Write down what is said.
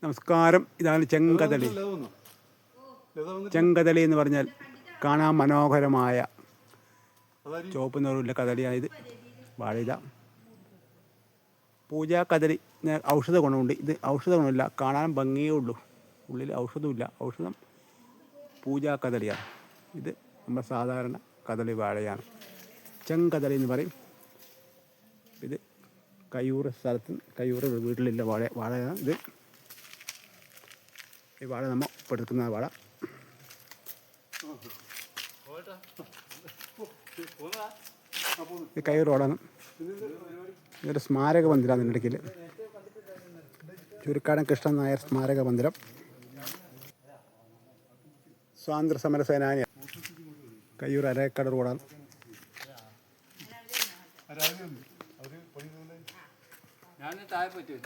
നമസ്കാരം. ഇതാണ് ചെങ്കദളി. ചെങ്കദളി എന്ന് പറഞ്ഞാൽ കാണാൻ മനോഹരമായ ചുവപ്പ് നിറമുള്ള കദളിയാണിത്. വാഴയില പൂജാ കദളി. ഔഷധ ഗുണമുണ്ട്. ഇത് ഔഷധ ഗുണമില്ല, കാണാൻ ഭംഗിയേ ഉള്ളൂ. ഉള്ളിൽ ഔഷധമില്ല. ഔഷധം പൂജാ കദളിയാണ്. ഇത് നമ്മുടെ സാധാരണ കദളി വാഴയാണ്. ചെങ്കദളി എന്ന് പറയും. ഇത് കയ്യൂർ സ്ഥലത്ത് കയ്യൂർ വീട്ടിലുള്ള വാഴയാണ് ഇത്. ഈ വാഴ നമ്മൾ എടുക്കുന്ന വാഴ. ഇത് കയ്യൂർ റോഡാണ്. ഇതൊരു സ്മാരക മന്ദിരമാണ് ഇതിൻ്റെ ഇടയ്ക്കിൽ. ചുരുക്കാടൻ കൃഷ്ണൻ നായർ സ്മാരക മന്ദിരം. സ്വാതന്ത്ര്യ സമര സേനാനിയാണ്. കയ്യൂർ അരേക്കട റോഡാണ്. ഞാൻ താഴെ പറ്റും.